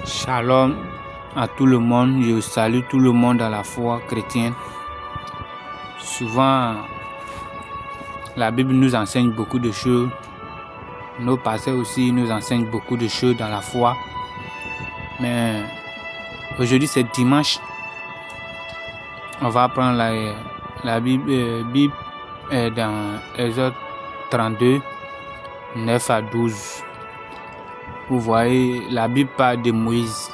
Shalom à tout le monde, je salue tout le monde dans la foi chrétienne. Souvent, la Bible nous enseigne beaucoup de choses. Nos pasteurs aussi nous enseignent beaucoup de choses dans la foi. Mais aujourd'hui, c'est dimanche. On va prendre la Bible dans Exode 32, 9 à 12. Vous voyez, la Bible parle de Moïse.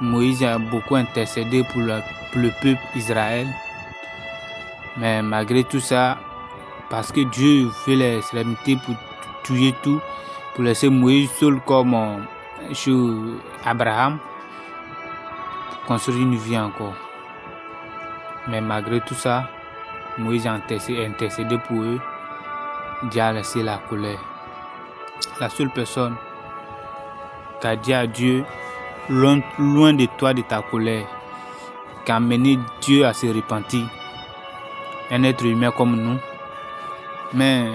Moïse a beaucoup intercédé pour le peuple Israël. Mais malgré tout ça, parce que Dieu fait les extrémités pour tuer tout, pour laisser Moïse seul comme sur Abraham, pour construire une vie encore. Mais malgré tout ça, Moïse a intercédé pour eux. Dieu a laissé la colère. La seule personne qui a dit à Dieu, loin de toi, de ta colère, qui a amené Dieu à se repentir, un être humain comme nous. Mais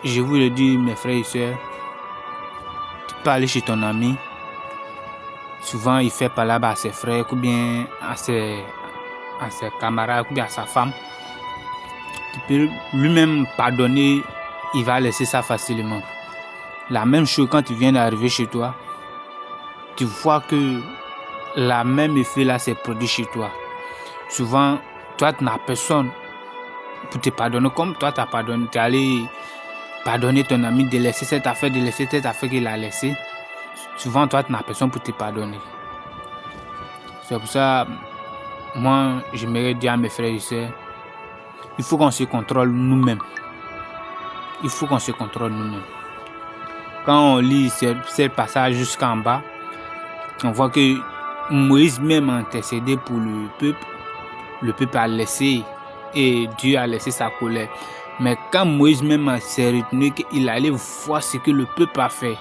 je vous le dis, mes frères et sœurs, tu peux aller chez ton ami. Souvent, il fait parler à ses frères, ou bien à ses camarades, ou bien à sa femme. Tu peux lui-même pardonner, il va laisser ça facilement. La même chose quand tu viens d'arriver chez toi, tu vois que la même effet là s'est produit chez toi. Souvent, toi, tu n'as personne pour te pardonner. Comme toi, tu as pardonné, tu es allé pardonner ton ami de laisser cette affaire qu'il a laissée. Souvent, toi, tu n'as personne pour te pardonner. C'est pour ça, moi, j'aimerais dire à mes frères et sœurs, il faut qu'on se contrôle nous-mêmes. Il faut qu'on se contrôle nous-mêmes. Quand on lit ce passage jusqu'en bas, on voit que Moïse même a intercédé pour le peuple a laissé et Dieu a laissé sa colère. Mais quand Moïse même s'est retenu qu'il allait voir ce que le peuple a fait,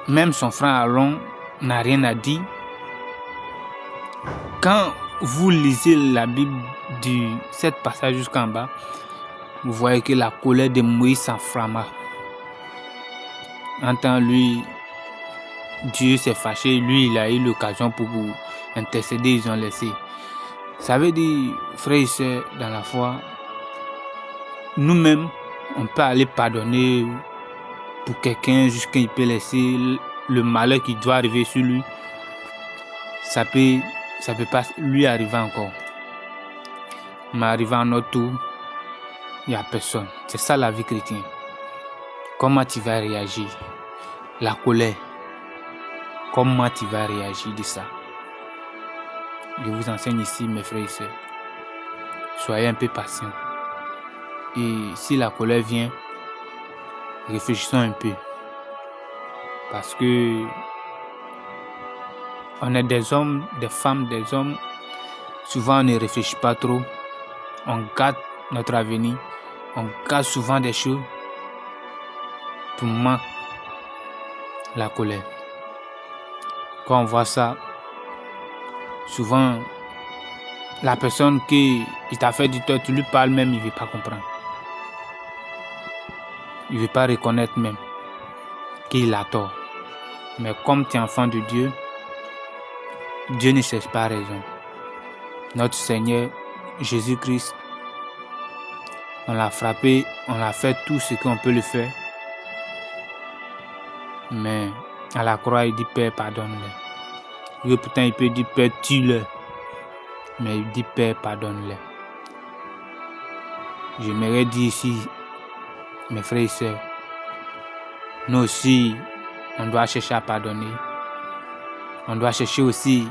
même son frère Aaron n'a rien à dire. Quand vous lisez la Bible de cet passage jusqu'en bas, vous voyez que la colère de Moïse s'enflamma. En temps, lui, Dieu s'est fâché, lui, il a eu l'occasion pour intercéder, ils ont laissé. Ça veut dire, frères et sœurs, dans la foi, nous-mêmes, on peut aller pardonner pour quelqu'un jusqu'à il peut laisser le malheur qui doit arriver sur lui. Ça peut pas lui arriver encore. Mais arrivé à notre tour, il n'y a personne. C'est ça la vie chrétienne. Comment tu vas réagir? La colère. Comment tu vas réagir de ça? Je vous enseigne ici, mes frères et sœurs. Soyez un peu patients. Et si la colère vient, réfléchissons un peu. Parce que on est des hommes, des femmes, des hommes. Souvent, on ne réfléchit pas trop. On garde notre avenir. On garde souvent des choses pour manquer la colère. Quand on voit ça, souvent, la personne qui t'a fait du tort, tu lui parles même, il ne veut pas comprendre. Il ne veut pas reconnaître même qu'il a tort. Mais comme tu es enfant de Dieu, Dieu ne cherche pas raison. Notre Seigneur, Jésus-Christ, on l'a frappé, on a fait tout ce qu'on peut le faire. Mais à la croix, il dit Père, pardonne-les. Et pourtant, il peut dire Père, tue-le. Mais il dit Père, pardonne-les. J'aimerais dire ici, mes frères et sœurs, nous aussi, on doit chercher à pardonner. On doit chercher aussi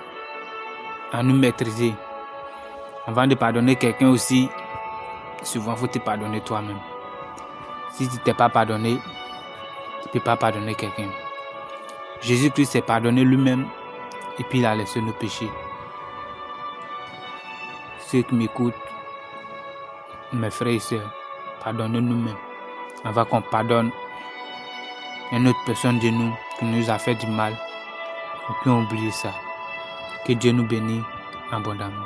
à nous maîtriser. Avant de pardonner quelqu'un aussi, souvent il faut te pardonner toi-même. Si tu ne t'es pas pardonné, tu ne peux pas pardonner quelqu'un. Jésus-Christ s'est pardonné lui-même et puis il a laissé nos péchés. Ceux qui m'écoutent, mes frères et sœurs, pardonnez nous-mêmes avant qu'on pardonne une autre personne de nous qui nous a fait du mal. On peut oublier ça. Que Dieu nous bénisse abondamment.